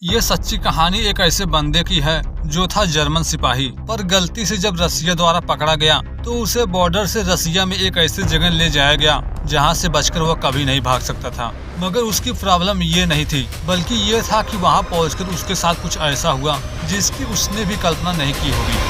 ये सच्ची कहानी एक ऐसे बंदे की है जो था जर्मन सिपाही, पर गलती से जब रसिया द्वारा पकड़ा गया तो उसे बॉर्डर से रसिया में एक ऐसी जगह ले जाया गया जहां से बचकर वह कभी नहीं भाग सकता था। मगर उसकी प्रॉब्लम ये नहीं थी, बल्कि ये था कि वहां पहुंचकर उसके साथ कुछ ऐसा हुआ जिसकी उसने भी कल्पना नहीं की होगी।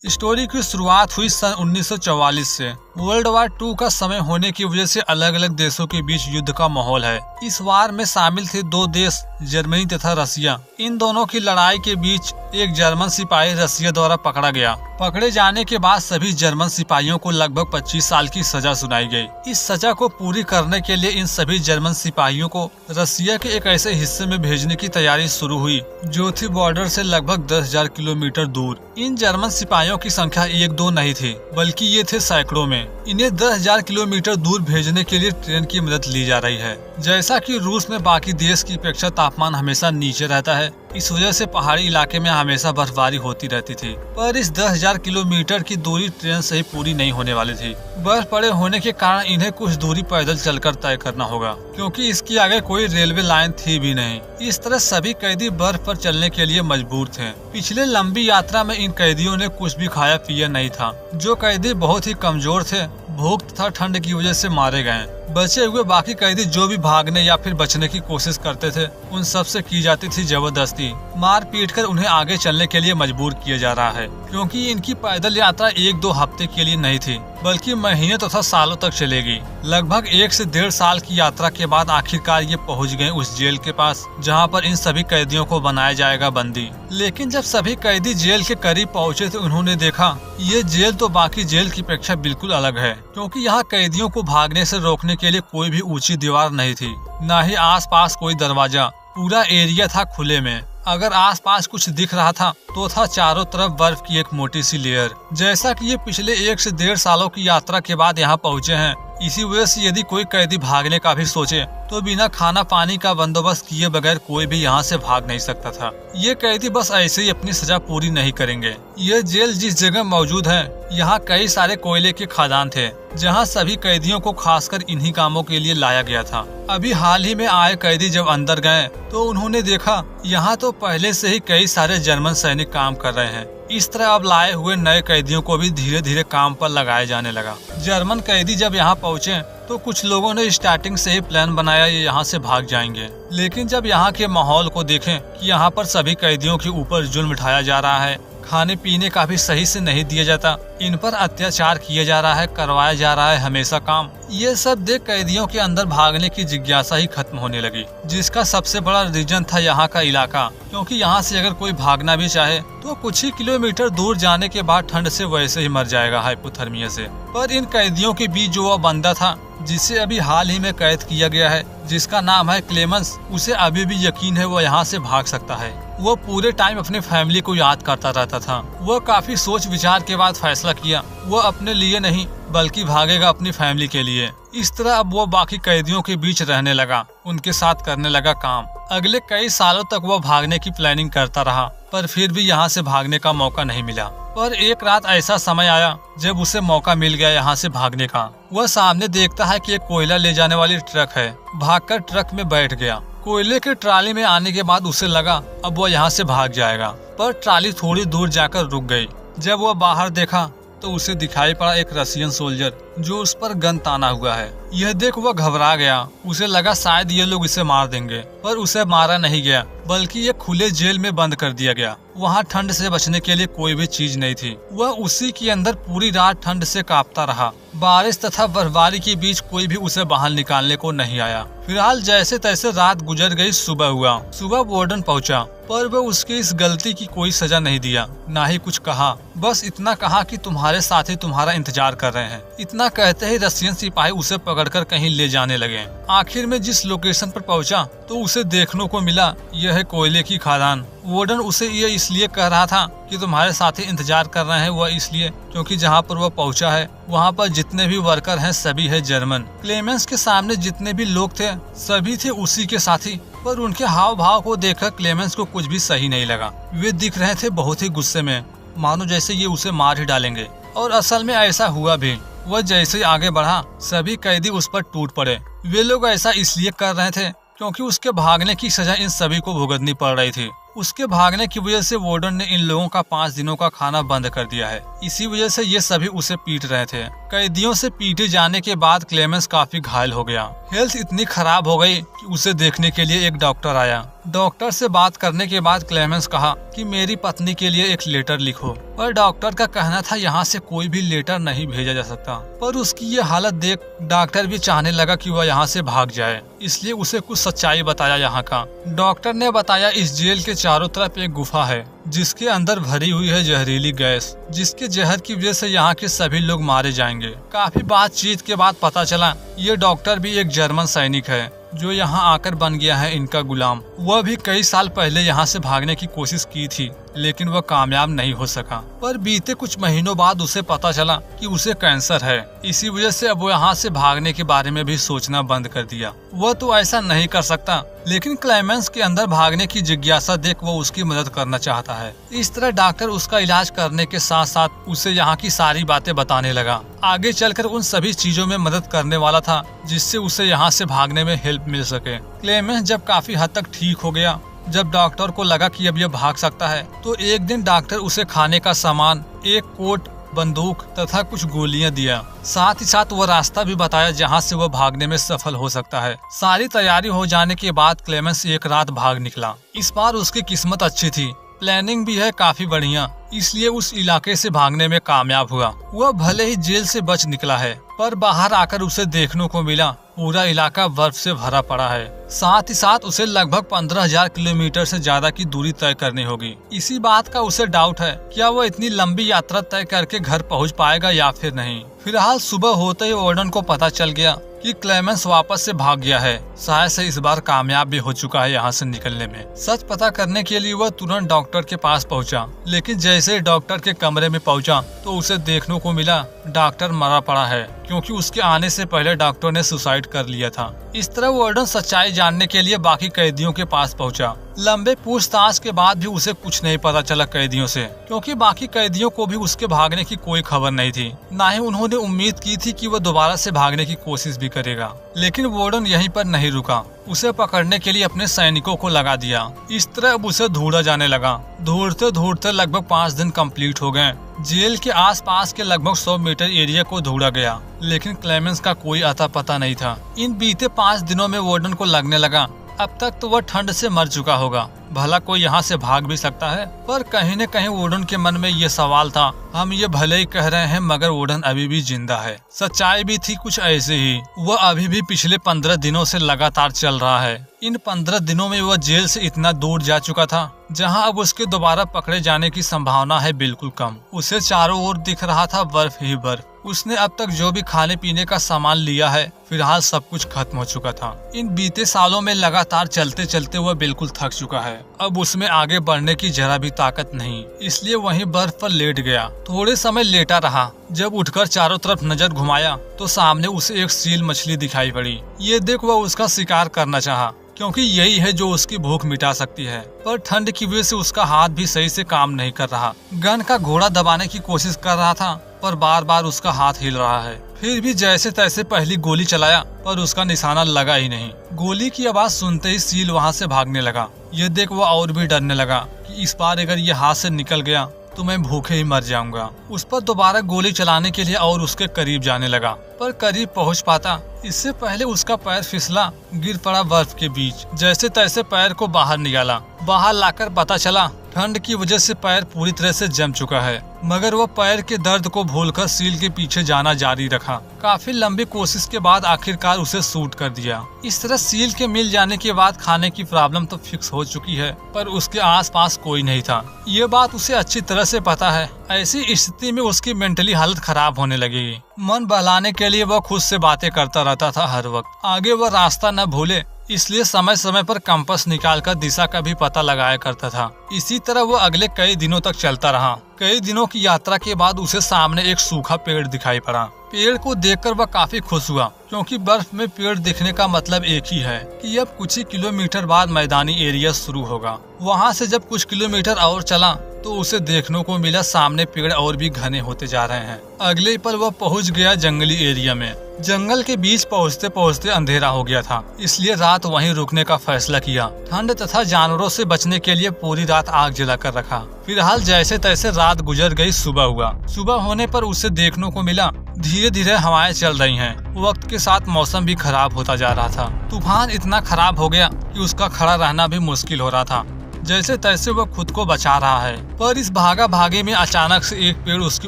स्टोरी की शुरुआत हुई सन 1944 से। वर्ल्ड वार 2 का समय होने की वजह से अलग अलग देशों के बीच युद्ध का माहौल है। इस वार में शामिल थे दो देश, जर्मनी तथा रसिया। इन दोनों की लड़ाई के बीच एक जर्मन सिपाही रसिया द्वारा पकड़ा गया। पकड़े जाने के बाद सभी जर्मन सिपाहियों को लगभग 25 साल की सजा सुनाई गई। इस सजा को पूरी करने के लिए इन सभी जर्मन सिपाहियों को रसिया के एक ऐसे हिस्से में भेजने की तैयारी शुरू हुई जो थी बॉर्डर से लगभग 10,000 किलोमीटर दूर। इन जर्मन सिपाहियों की संख्या 1-2 नहीं थी, बल्कि ये थे सैकड़ों में। इन्हें 10,000 किलोमीटर दूर भेजने के लिए ट्रेन की मदद ली जा रही है। जैसा कि रूस में बाकी देश की अपेक्षा तापमान हमेशा नीचे रहता है, इस वजह से पहाड़ी इलाके में हमेशा बर्फबारी होती रहती थी। पर इस 10,000 किलोमीटर की दूरी ट्रेन से ही पूरी नहीं होने वाली थी। बर्फ पड़े होने के कारण इन्हें कुछ दूरी पैदल चलकर तय करना होगा, क्योंकि इसके आगे कोई रेलवे लाइन थी भी नहीं। इस तरह सभी कैदी बर्फ पर चलने के लिए मजबूर थे। पिछले लंबी यात्रा में इन कैदियों ने कुछ भी खाया पिया नहीं था। जो कैदी बहुत ही कमजोर थे, भूख तथा ठंड की वजह से मारे गए। बचे हुए बाकी कैदी जो भी भागने या फिर बचने की कोशिश करते थे, उन सब से की जाती थी जबरदस्ती। मार पीट कर उन्हें आगे चलने के लिए मजबूर किया जा रहा है, क्योंकि इनकी पैदल यात्रा 1-2 हफ्ते के लिए नहीं थी, बल्कि महीने तथा सालों तक चलेगी। लगभग 1 से 1.5 साल की यात्रा के बाद आखिरकार ये पहुंच गए उस जेल के पास जहां पर इन सभी कैदियों को बनाया जाएगा बंदी। लेकिन जब सभी कैदी जेल के करीब पहुंचे तो उन्होंने देखा ये जेल तो बाकी जेल की अपेक्षा बिल्कुल अलग है, क्योंकि यहाँ कैदियों को भागने से रोकने के लिए कोई भी ऊंची दीवार नहीं थी, न ही आसपास कोई दरवाजा। पूरा एरिया था खुले में। अगर आसपास कुछ दिख रहा था तो था चारों तरफ बर्फ की एक मोटी सी लेयर। जैसा कि ये पिछले 1 से 1.5 सालों की यात्रा के बाद यहाँ पहुँचे हैं, इसी वजह से यदि कोई कैदी भागने का भी सोचे तो बिना खाना पानी का बंदोबस्त किए बगैर कोई भी यहाँ से भाग नहीं सकता था। ये कैदी बस ऐसे ही अपनी सजा पूरी नहीं करेंगे। ये जेल जिस जगह मौजूद है, यहाँ कई सारे कोयले के खदान थे, जहाँ सभी कैदियों को खासकर इन्हीं कामों के लिए लाया गया था। अभी हाल ही में आए कैदी जब अंदर गए तो उन्होंने देखा यहाँ तो पहले से ही कई सारे जर्मन सैनिक काम कर रहे हैं। इस तरह अब लाए हुए नए कैदियों को भी धीरे धीरे काम पर लगाया जाने लगा। जर्मन कैदी जब यहाँ पहुँचे तो कुछ लोगों ने स्टार्टिंग से ही प्लान बनाया ये यहाँ से भाग जाएंगे। लेकिन जब यहाँ के माहौल को देखें कि यहाँ पर सभी कैदियों के ऊपर जुल्म उठाया जा रहा है, खाने पीने का भी सही से नहीं दिया जाता, इन पर अत्याचार किया जा रहा है, करवाया जा रहा है हमेशा काम, ये सब देख कैदियों के अंदर भागने की जिज्ञासा ही खत्म होने लगी। जिसका सबसे बड़ा रीजन था यहाँ का इलाका, क्योंकि यहाँ से अगर कोई भागना भी चाहे तो कुछ ही किलोमीटर दूर जाने के बाद ठंड से वैसे ही मर जाएगा हाइपोथर्मिया से। पर इन कैदियों के बीच जो वह बंदा था जिसे अभी हाल ही में कैद किया गया है, जिसका नाम है क्लेमेंस, उसे अभी भी यकीन है वो यहाँ से भाग सकता है। वो पूरे टाइम अपने फैमिली को याद करता रहता था। वो काफी सोच विचार के बाद फैसला किया वो अपने लिए नहीं बल्कि भागेगा अपनी फैमिली के लिए। इस तरह अब वो बाकी कैदियों के बीच रहने लगा, उनके साथ करने लगा काम। अगले कई सालों तक वो भागने की प्लानिंग करता रहा, पर फिर भी यहाँ से भागने का मौका नहीं मिला। पर एक रात ऐसा समय आया जब उसे मौका मिल गया यहाँ से भागने का। वह सामने देखता है कि एक कोयला ले जाने वाली ट्रक है। भागकर ट्रक में बैठ गया। कोयले के ट्राली में आने के बाद उसे लगा अब वो यहाँ से भाग जाएगा, पर ट्राली थोड़ी दूर जाकर रुक गई। जब वह बाहर देखा तो उसे दिखाई पड़ा एक रशियन सोल्जर जो उस पर गन ताना हुआ है। यह देख वह घबरा गया। उसे लगा शायद ये लोग इसे मार देंगे, पर उसे मारा नहीं गया, बल्कि ये खुले जेल में बंद कर दिया गया। वहाँ ठंड से बचने के लिए कोई भी चीज नहीं थी। वह उसी के अंदर पूरी रात ठंड से कांपता रहा। बारिश तथा बर्फबारी के बीच कोई भी उसे बाहर निकालने को नहीं आया। फिलहाल जैसे तैसे रात गुजर गई। सुबह हुआ। सुबह वार्डन पहुंचा, पर वह उसकी इस गलती की कोई सजा नहीं दिया, ना ही कुछ कहा। बस इतना कहा कि तुम्हारे साथी तुम्हारा इंतजार कर रहे हैं। इतना कहते ही रशियन सिपाही उसे पकड़कर कहीं ले जाने लगे। आखिर में जिस लोकेशन पर पहुंचा तो उसे देखने को मिला यह है कोयले की खदान। वार्डन उसे ये इसलिए कह रहा था कि तुम्हारे साथी इंतजार कर रहे हैं, वह इसलिए क्योंकि जहाँ पर वह पहुंचा है वहाँ पर जितने भी वर्कर हैं सभी है जर्मन। क्लेमेंस के सामने जितने भी लोग थे सभी थे उसी के साथी, पर उनके हाव भाव को देखकर क्लेमेंस को कुछ भी सही नहीं लगा। वे दिख रहे थे बहुत ही गुस्से में, मानो जैसे ये उसे मार ही डालेंगे। और असल में ऐसा हुआ भी। वह जैसे ही आगे बढ़ा सभी कैदी उस पर टूट पड़े। वे लोग ऐसा इसलिए कर रहे थे क्योंकि उसके भागने की सजा इन सभी को भुगतनी पड़ रही थी। उसके भागने की वजह से वार्डन ने इन लोगों का 5 दिनों का खाना बंद कर दिया है। इसी वजह से ये सभी उसे पीट रहे थे। कैदियों से पीटे जाने के बाद क्लेमेंस काफी घायल हो गया। हेल्थ इतनी खराब हो गई कि उसे देखने के लिए एक डॉक्टर आया। डॉक्टर से बात करने के बाद क्लेमेंस कहा कि मेरी पत्नी के लिए एक लेटर लिखो, पर डॉक्टर का कहना था यहाँ से कोई भी लेटर नहीं भेजा जा सकता। पर उसकी ये हालत देख डॉक्टर भी चाहने लगा कि वह यहाँ से भाग जाए, इसलिए उसे कुछ सच्चाई बताया यहाँ का। डॉक्टर ने बताया इस जेल के चारों तरफ एक गुफा है जिसके अंदर भरी हुई है जहरीली गैस, जिसके जहर की वजह से यहाँ के सभी लोग मारे जाएंगे। काफी बातचीत के बाद पता चला ये डॉक्टर भी एक जर्मन सैनिक है जो यहाँ आकर बन गया है इनका गुलाम। वह भी कई साल पहले यहाँ से भागने की कोशिश की थी, लेकिन वह कामयाब नहीं हो सका। पर बीते कुछ महीनों बाद उसे पता चला कि उसे कैंसर है। इसी वजह से अब वो यहाँ से भागने के बारे में भी सोचना बंद कर दिया। वह तो ऐसा नहीं कर सकता, लेकिन क्लेमेंस के अंदर भागने की जिज्ञासा देख वो उसकी मदद करना चाहता है। इस तरह डॉक्टर उसका इलाज करने के साथ साथ उसे यहाँ की सारी बातें बताने लगा। आगे चलकर उन सभी चीजों में मदद करने वाला था जिससे उसे यहाँ से भागने में हेल्प मिल सके। क्लेमेंस जब काफी हद तक ठीक हो गया, जब डॉक्टर को लगा कि अब यह भाग सकता है, तो एक दिन डॉक्टर उसे खाने का सामान, एक कोट, बंदूक तथा कुछ गोलियां दिया। साथ ही साथ वह रास्ता भी बताया जहां से वह भागने में सफल हो सकता है। सारी तैयारी हो जाने के बाद क्लेमेंस एक रात भाग निकला। इस बार उसकी किस्मत अच्छी थी, प्लानिंग भी है काफी बढ़िया, इसलिए उस इलाके से भागने में कामयाब हुआ। वह भले ही जेल से बच निकला है, पर बाहर आकर उसे देखने को मिला पूरा इलाका बर्फ से भरा पड़ा है। साथ ही साथ उसे लगभग 15,000 किलोमीटर से ज्यादा की दूरी तय करनी होगी। इसी बात का उसे डाउट है, क्या वह इतनी लंबी यात्रा तय करके घर पहुंच पाएगा या फिर नहीं। फिलहाल सुबह होते ही वार्डन को पता चल गया कि क्लेमेंस वापस से भाग गया है। शायद से इस बार कामयाब भी हो चुका है यहाँ से निकलने में। सच पता करने के लिए वह तुरंत डॉक्टर के पास पहुँचा, लेकिन जैसे ही डॉक्टर के कमरे में पहुँचा तो उसे देखने को मिला डॉक्टर मरा पड़ा है, क्योंकि उसके आने से पहले डॉक्टर ने सुसाइड कर लिया था। इस तरह वार्डन सच्चाई जानने के लिए बाकी कैदियों के पास पहुंचा। लंबे पूछताछ के बाद भी उसे कुछ नहीं पता चला कैदियों से, क्योंकि बाकी कैदियों को भी उसके भागने की कोई खबर नहीं थी। ना ही उन्होंने उम्मीद की थी कि वह दोबारा से भागने की कोशिश भी करेगा। लेकिन वार्डन यहीं पर नहीं रुका, उसे पकड़ने के लिए अपने सैनिकों को लगा दिया। इस तरह अब उसे ढूंढा जाने लगा। ढूंढते ढूंढते लगभग 5 दिन कंप्लीट हो गए। जेल के आसपास के लगभग 100 मीटर एरिया को ढूंढा गया, लेकिन क्लेमेंस का कोई अता पता नहीं था। इन बीते 5 दिनों में वार्डन को लगने लगा अब तक तो वह ठंड से मर चुका होगा, भला कोई यहाँ से भाग भी सकता है। पर कहीं न कहीं वार्डन के मन में ये सवाल था, हम ये भले ही कह रहे हैं मगर वार्डन अभी भी जिंदा है। सच्चाई भी थी कुछ ऐसे ही। वह अभी भी पिछले 15 दिनों से लगातार चल रहा है। इन 15 दिनों में वह जेल से इतना दूर जा चुका था जहां अब उसके दोबारा पकड़े जाने की संभावना है बिल्कुल कम। उसे चारों ओर दिख रहा था बर्फ ही बर्फ। उसने अब तक जो भी खाने पीने का सामान लिया है, फिलहाल सब कुछ खत्म हो चुका था। इन बीते सालों में लगातार चलते चलते वह बिल्कुल थक चुका है। अब उसमें आगे बढ़ने की जरा भी ताकत नहीं, इसलिए वहीं बर्फ पर लेट गया। थोड़े समय लेटा रहा। जब उठकर चारों तरफ नजर घुमाया तो सामने उसे एक सील मछली दिखाई पड़ी। ये देख वह उसका शिकार करना चाहा, क्योंकि यही है जो उसकी भूख मिटा सकती है। पर ठंड की वजह से उसका हाथ भी सही से काम नहीं कर रहा। गन का घोड़ा दबाने की कोशिश कर रहा था, पर बार बार उसका हाथ हिल रहा है। फिर भी जैसे तैसे पहली गोली चलाया, पर उसका निशाना लगा ही नहीं। गोली की आवाज सुनते ही सील वहां से भागने लगा। ये देख वो और भी डरने लगा कि इस बार अगर ये हाथ से निकल गया तो मैं भूखे ही मर जाऊंगा। उस पर दोबारा गोली चलाने के लिए और उसके करीब जाने लगा, पर करीब पहुंच पाता इससे पहले उसका पैर फिसला, गिर पड़ा बर्फ के बीच। जैसे तैसे पैर को बाहर निकाला। बाहर लाकर पता चला ठंड की वजह से पैर पूरी तरह से जम चुका है, मगर वह पैर के दर्द को भूलकर सील के पीछे जाना जारी रखा। काफी लंबी कोशिश के बाद आखिरकार उसे शूट कर दिया। इस तरह सील के मिल जाने के बाद खाने की प्रॉब्लम तो फिक्स हो चुकी है, पर उसके आसपास कोई नहीं था। ये बात उसे अच्छी तरह से पता है। ऐसी स्थिति में उसकी मेंटली हालत खराब होने लगेगी। मन बहलाने के लिए वह खुद से बातें करता रहता था हर वक्त। आगे वह रास्ता न भूले, इसलिए समय समय पर कंपास निकालकर दिशा का भी पता लगाया करता था। इसी तरह वो अगले कई दिनों तक चलता रहा। कई दिनों की यात्रा के बाद उसे सामने एक सूखा पेड़ दिखाई पड़ा। पेड़ को देखकर वह काफी खुश हुआ, क्योंकि बर्फ में पेड़ दिखने का मतलब एक ही है कि अब कुछ ही किलोमीटर बाद मैदानी एरिया शुरू होगा। वहाँ से जब कुछ किलोमीटर और चला तो उसे देखने को मिला सामने पेड़ और भी घने होते जा रहे हैं। अगले पल वह पहुंच गया जंगली एरिया में। जंगल के बीच पहुंचते पहुंचते अंधेरा हो गया था, इसलिए रात वहीं रुकने का फैसला किया। ठंड तथा जानवरों से बचने के लिए पूरी रात आग जलाकर रखा। फिलहाल जैसे तैसे रात गुजर गई, सुबह हुआ। सुबह होने पर उसे देखने को मिला धीरे धीरे हवाएं चल रही हैं। वक्त के साथ मौसम भी खराब होता जा रहा था। तूफान इतना खराब हो गया कि उसका खड़ा रहना भी मुश्किल हो रहा था। जैसे तैसे वह खुद को बचा रहा है, पर इस भागा भागे में अचानक से एक पेड़ उसके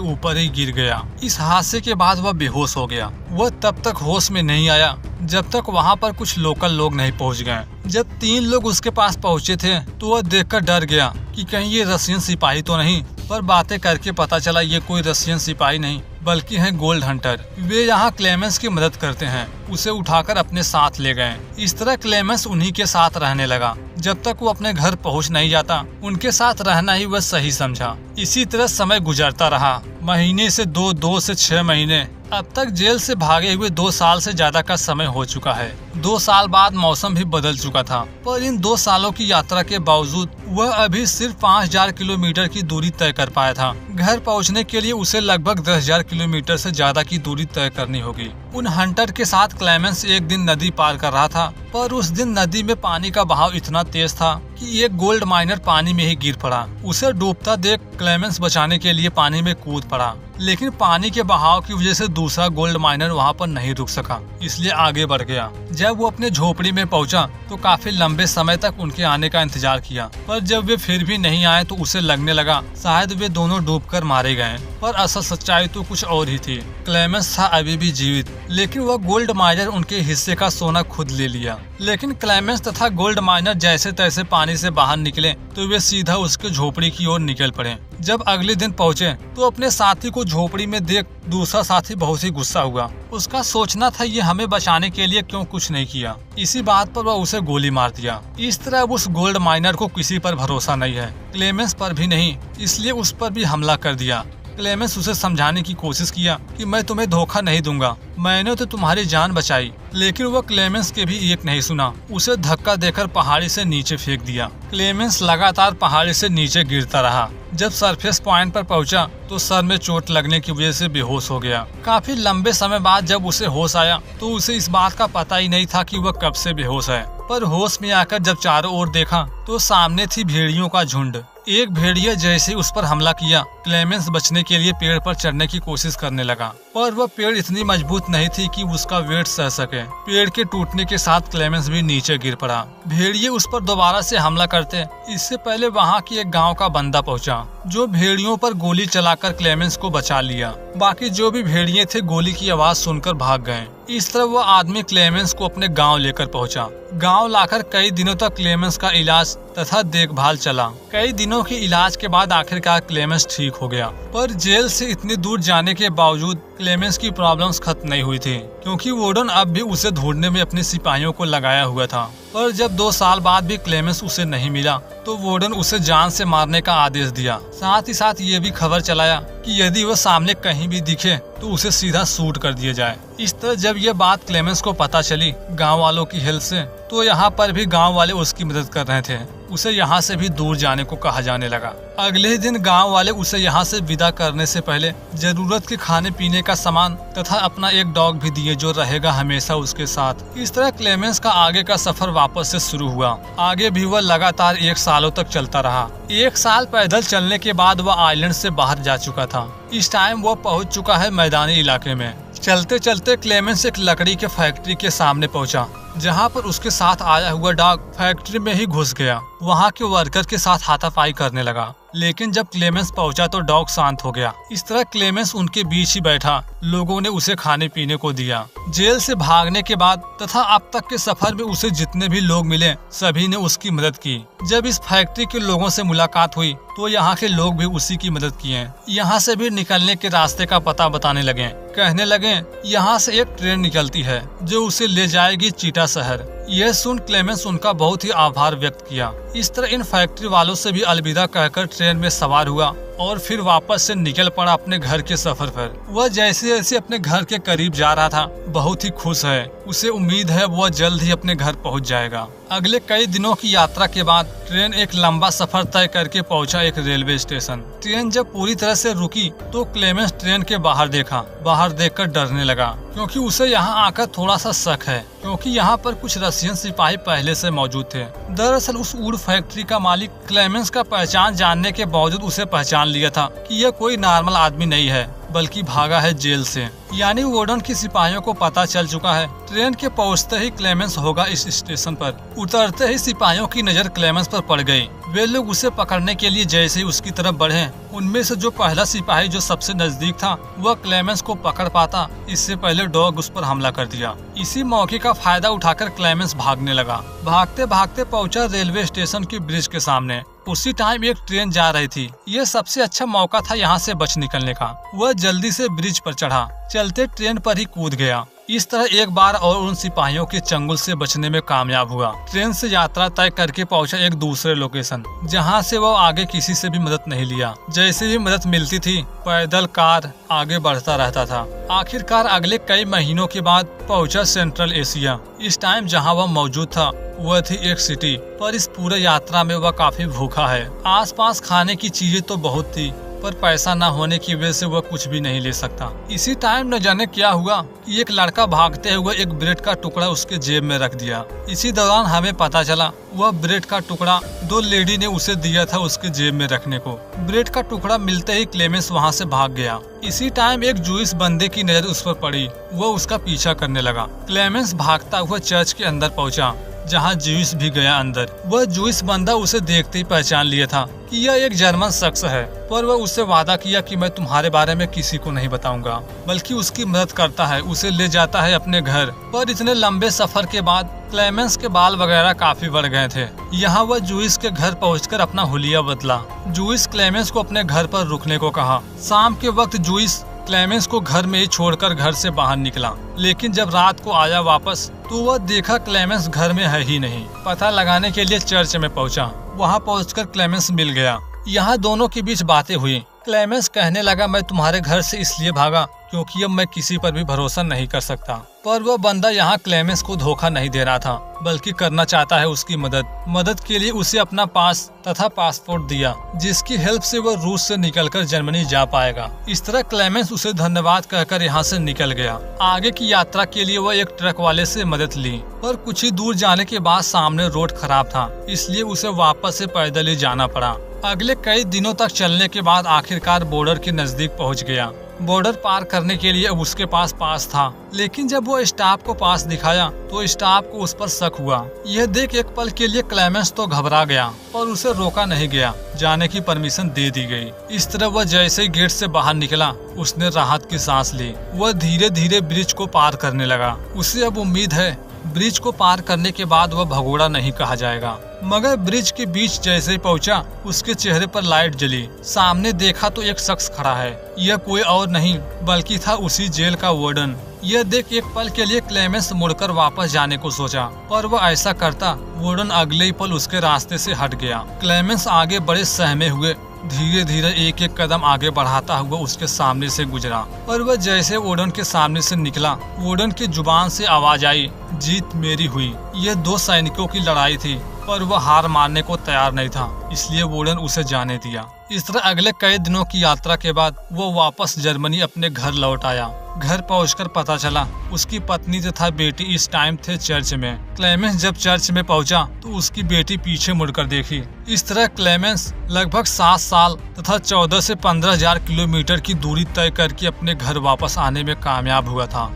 ऊपर ही गिर गया। इस हादसे के बाद वह बेहोश हो गया। वह तब तक होश में नहीं आया जब तक वहाँ पर कुछ लोकल लोग नहीं पहुँच गए। जब 3 लोग उसके पास पहुँचे थे तो वह देखकर डर गया कि कहीं ये रशियन सिपाही तो नहीं, पर बातें करके पता चला ये कोई रशियन सिपाही नहीं बल्कि हैं गोल्ड हंटर। वे यहाँ क्लेमेंस की मदद करते हैं। उसे उठाकर अपने साथ ले गए। इस तरह क्लेमेंस उन्हीं के साथ रहने लगा। जब तक वो अपने घर पहुँच नहीं जाता, उनके साथ रहना ही वह सही समझा। इसी तरह समय गुजरता रहा। महीने से 2 से 6 महीने। अब तक जेल से भागे हुए 2 साल से ज्यादा का समय हो चुका है। 2 साल बाद मौसम भी बदल चुका था, पर इन 2 सालों की यात्रा के बावजूद वह अभी सिर्फ 5000 किलोमीटर की दूरी तय कर पाया था। घर पहुंचने के लिए उसे लगभग 10,000 किलोमीटर से ज्यादा की दूरी तय करनी होगी। उन हंटर के साथ क्लेमेंस एक दिन नदी पार कर रहा था, पर उस दिन नदी में पानी का बहाव इतना तेज था कि एक गोल्ड माइनर पानी में ही गिर पड़ा। उसे डूबता देख क्लेमेंस बचाने के लिए पानी में कूद पड़ा, लेकिन पानी के बहाव की वजह से दूसरा गोल्ड माइनर वहाँ पर नहीं रुक सका, इसलिए आगे बढ़ गया। जब वो अपने झोपड़ी में पहुंचा तो काफी लंबे समय तक उनके आने का इंतजार किया, पर जब वे फिर भी नहीं आए तो उसे लगने लगा शायद वे दोनों डूबकर मारे गए। पर असल सच्चाई तो कुछ और ही थी। क्लेमेंस था अभी भी जीवित, लेकिन वह गोल्ड माइनर उनके हिस्से का सोना खुद ले लिया। लेकिन क्लेमेंस तथा गोल्ड माइनर जैसे तैसे पानी से बाहर निकले तो वे सीधा उसके झोपड़ी की ओर निकल पड़े। जब अगले दिन पहुँचे तो अपने साथी को झोपड़ी में देख दूसरा साथी बहुत ही गुस्सा हुआ। उसका सोचना था ये हमें बचाने के लिए क्यों कुछ नहीं किया। इसी बात पर वह उसे गोली मार दिया। इस तरह उस गोल्ड माइनर को किसी पर भरोसा नहीं है, क्लेमेंस पर भी नहीं, इसलिए उस पर भी हमला कर दिया। क्लेमेंस उसे समझाने की कोशिश किया कि मैं तुम्हें धोखा नहीं दूंगा, मैंने तो तुम्हारी जान बचाई, लेकिन वह क्लेमेंस के भी एक नहीं सुना। उसे धक्का देकर पहाड़ी से नीचे फेंक दिया। क्लेमेंस लगातार पहाड़ी से नीचे गिरता रहा। जब सरफेस पॉइंट पर पहुंचा तो सर में चोट लगने की वजह से बेहोश हो गया। काफी लंबे समय बाद जब उसे होश आया तो उसे इस बात का पता ही नहीं था कि वह कब से बेहोश है। पर होश में आकर जब चारों ओर देखा तो सामने थी भेड़ियों का झुंड। एक भेड़िया जैसे ही उस पर हमला किया, क्लेमेंस बचने के लिए पेड़ पर चढ़ने की कोशिश करने लगा, पर वह पेड़ इतनी मजबूत नहीं थी कि उसका वेट सह सके। पेड़ के टूटने के साथ क्लेमेंस भी नीचे गिर पड़ा। भेड़िए उस पर दोबारा से हमला करते इससे पहले वहाँ की एक गांव का बंदा पहुँचा, जो भेड़ियों पर गोली चलाकर क्लेमेंस को बचा लिया। बाकी जो भी भेड़िए थे गोली की आवाज सुनकर भाग गए। इस तरह वो आदमी क्लेमेंस को अपने गांव लेकर पहुंचा। गांव लाकर कई दिनों तक क्लेमेंस का इलाज तथा देखभाल चला। कई दिनों के इलाज के बाद आखिरकार क्लेमेंस ठीक हो गया। पर जेल से इतनी दूर जाने के बावजूद क्लेमेंस की प्रॉब्लम्स खत्म नहीं हुई थी, क्योंकि वार्डन अब भी उसे ढूंढने में अपने सिपाहियों को लगाया हुआ था। पर जब 2 साल बाद भी क्लेमेंस उसे नहीं मिला तो वार्डन उसे जान से मारने का आदेश दिया। साथ ही साथ ये भी खबर चलाया कि यदि वह सामने कहीं भी दिखे तो उसे सीधा शूट कर दिया जाए। इस तरह जब यह बात क्लेमेंस को पता चली गांव वालों की हेल्प से, तो यहाँ पर भी गांव वाले उसकी मदद कर रहे थे। उसे यहाँ से भी दूर जाने को कहा जाने लगा। अगले ही दिन गांव वाले उसे यहाँ से विदा करने से पहले जरूरत के खाने पीने का सामान तथा अपना एक डॉग भी दिए, जो रहेगा हमेशा उसके साथ। इस तरह क्लेमेंस का आगे का सफर वापस से शुरू हुआ। आगे भी वह लगातार 1 सालों तक चलता रहा। 1 साल पैदल चलने के बाद वह आइलैंड से बाहर जा चुका था। इस टाइम वह पहुँच चुका है मैदानी इलाके में। चलते चलते क्लेमेंस एक लकड़ी के फैक्ट्री के सामने पहुंचा, जहां पर उसके साथ आया हुआ डॉग फैक्ट्री में ही घुस गया। वहां के वर्कर के साथ हाथापाई करने लगा, लेकिन जब क्लेमेंस पहुंचा तो डॉग शांत हो गया। इस तरह क्लेमेंस उनके बीच ही बैठा। लोगों ने उसे खाने पीने को दिया। जेल से भागने के बाद तथा अब तक के सफर में उसे जितने भी लोग मिले सभी ने उसकी मदद की। जब इस फैक्ट्री के लोगों से मुलाकात हुई तो यहाँ के लोग भी उसी की मदद किए। यहाँ से भी निकलने के रास्ते का पता बताने लगे। कहने लगे यहाँ से एक ट्रेन निकलती है जो उसे ले जाएगी चीटा शहर। यह सुन क्लेमेंस उनका बहुत ही आभार व्यक्त किया। इस तरह इन फैक्ट्री वालों से भी अलविदा कहकर ट्रेन में सवार हुआ और फिर वापस से निकल पड़ा अपने घर के सफर पर। वह जैसे जैसे अपने घर के करीब जा रहा था बहुत ही खुश है। उसे उम्मीद है वह जल्द ही अपने घर पहुंच जाएगा। अगले कई दिनों की यात्रा के बाद ट्रेन एक लंबा सफर तय करके पहुंचा एक रेलवे स्टेशन। ट्रेन जब पूरी तरह से रुकी तो क्लेमेंस ट्रेन के बाहर देखा। बाहर देखकर डरने लगा क्योंकि उसे यहाँ आकर थोड़ा सा शक है, क्योंकि यहाँ पर कुछ रशियन सिपाही पहले से मौजूद थे। दरअसल उस वुड फैक्ट्री का मालिक क्लेमेंस का पहचान जानने के बावजूद उसे पहचान लिया था कि यह कोई नॉर्मल आदमी नहीं है, बल्कि भागा है जेल से। यानी वार्डन की सिपाहियों को पता चल चुका है ट्रेन के पहुंचते ही क्लेमेंस होगा इस स्टेशन पर। उतरते ही सिपाहियों की नजर क्लेमेंस पर पड़ गई। वे लोग उसे पकड़ने के लिए जैसे ही उसकी तरफ बढ़े, उनमें से जो पहला सिपाही जो सबसे नजदीक था वह क्लेमेंस को पकड़ पाता इससे पहले डॉग उस पर हमला कर दिया। इसी मौके का फायदा उठाकर क्लेमेंस भागने लगा। भागते भागते पहुंचा रेलवे स्टेशन के ब्रिज के सामने। उसी टाइम एक ट्रेन जा रही थी। यह सबसे अच्छा मौका था यहाँ से बच निकलने का। वह जल्दी से ब्रिज पर चढ़ा, चलते ट्रेन पर ही कूद गया। इस तरह एक बार और उन सिपाहियों के चंगुल से बचने में कामयाब हुआ। ट्रेन से यात्रा तय करके पहुंचा एक दूसरे लोकेशन, जहां से वो आगे किसी से भी मदद नहीं लिया। जैसे ही मदद मिलती थी पैदल कार आगे बढ़ता रहता था। आखिरकार अगले कई महीनों के बाद पहुंचा सेंट्रल एशिया। इस टाइम जहां वह मौजूद था वह थी एक सिटी, पर इस पूरे यात्रा में वह काफी भूखा है। आसपास खाने की चीजें तो बहुत थी, पर पैसा न होने की वजह से वह कुछ भी नहीं ले सकता। इसी टाइम न जाने क्या हुआ कि एक लड़का भागते हुए एक ब्रेड का टुकड़ा उसके जेब में रख दिया। इसी दौरान हमें पता चला वह ब्रेड का टुकड़ा दो लेडी ने उसे दिया था उसके जेब में रखने को। ब्रेड का टुकड़ा मिलते ही क्लेमेंस वहां से भाग गया। इसी टाइम एक जूइस बंदे की नजर उस पर पड़ी। वह उसका पीछा करने लगा। क्लेमेंस भागता हुआ चर्च के अंदर पहुंचा, जहां जूइस भी गया अंदर। वह जूइस बंदा उसे देखते ही पहचान लिया था कि यह एक जर्मन शख्स है, पर वह उससे वादा किया कि मैं तुम्हारे बारे में किसी को नहीं बताऊंगा, बल्कि उसकी मदद करता है, उसे ले जाता है अपने घर। पर इतने लंबे सफर के बाद क्लेमेंस के बाल वगैरह काफी बढ़ गए थे। यहाँ वह जूइस के घर पहुंचकर अपना हुलिया बदला। जूइस क्लेमेंस को अपने घर पर रुकने को कहा। शाम के वक्त जूइस क्लेमेंस को घर में ही छोड़कर घर से बाहर निकला, लेकिन जब रात को आया वापस तो वह देखा क्लेमेंस घर में है ही नहीं। पता लगाने के लिए चर्च में पहुंचा। वहां पहुंचकर क्लेमेंस मिल गया। यहाँ दोनों के बीच बातें हुई। क्लेमेंस कहने लगा मैं तुम्हारे घर से इसलिए भागा क्योंकि अब मैं किसी पर भी भरोसा नहीं कर सकता। पर वह बंदा यहाँ क्लेमेंस को धोखा नहीं दे रहा था, बल्कि करना चाहता है उसकी मदद के लिए उसे अपना पास तथा पासपोर्ट दिया, जिसकी हेल्प से वह रूस से निकलकर जर्मनी जा पाएगा। इस तरह क्लेमेंस उसे धन्यवाद कहकर यहाँ से निकल गया। आगे की यात्रा के लिए वह एक ट्रक वाले से मदद ली, पर कुछ ही दूर जाने के बाद सामने रोड खराब था, इसलिए उसे वापस से पैदल ही जाना पड़ा। अगले कई दिनों तक चलने के बाद आखिरकार बॉर्डर के नजदीक पहुंच गया। बॉर्डर पार करने के लिए उसके पास था, लेकिन जब वो स्टाफ को पास दिखाया तो स्टाफ को उस पर शक हुआ। यह देख एक पल के लिए क्लेमेंस तो घबरा गया, पर उसे रोका नहीं गया। जाने की परमिशन दे दी गई। इस तरह वह जैसे ही गेट से बाहर निकला उसने राहत की सांस ली। वह धीरे धीरे ब्रिज को पार करने लगा। उसे अब उम्मीद है ब्रिज को पार करने के बाद वह भगोड़ा नहीं कहा जाएगा। मगर ब्रिज के बीच जैसे ही पहुंचा उसके चेहरे पर लाइट जली। सामने देखा तो एक शख्स खड़ा है। यह कोई और नहीं बल्कि था उसी जेल का वार्डन। यह देख एक पल के लिए क्लेमेंस मुड़कर वापस जाने को सोचा, पर वह ऐसा करता वार्डन अगले ही पल उसके रास्ते से हट गया। क्लेमेंस आगे बड़े सहमे हुए धीरे धीरे एक एक कदम आगे बढ़ाता हुआ उसके सामने से गुजरा। पर वह जैसे वार्डन के सामने से निकला, वार्डन की जुबान से आवाज आई, जीत मेरी हुई। यह दो सैनिकों की लड़ाई थी, पर वह हार मानने को तैयार नहीं था, इसलिए वार्डन उसे जाने दिया। इस तरह अगले कई दिनों की यात्रा के बाद वो वापस जर्मनी अपने घर लौट आया। घर पहुंचकर पता चला उसकी पत्नी तथा बेटी इस टाइम थे चर्च में। क्लेमेंस जब चर्च में पहुंचा तो उसकी बेटी पीछे मुड़कर देखी। इस तरह क्लेमेंस लगभग 7 साल तथा 14 से 15,000 किलोमीटर की दूरी तय करके अपने घर वापस आने में कामयाब हुआ था।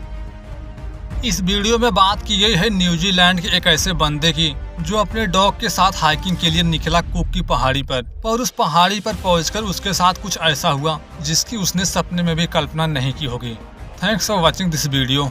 इस वीडियो में बात की गई है न्यूजीलैंड के एक ऐसे बंदे की जो अपने डॉग के साथ हाइकिंग के लिए निकला कुक की पहाड़ी पर, और उस पहाड़ी पर पहुंचकर उसके साथ कुछ ऐसा हुआ जिसकी उसने सपने में भी कल्पना नहीं की होगी। Thanks for watching this video.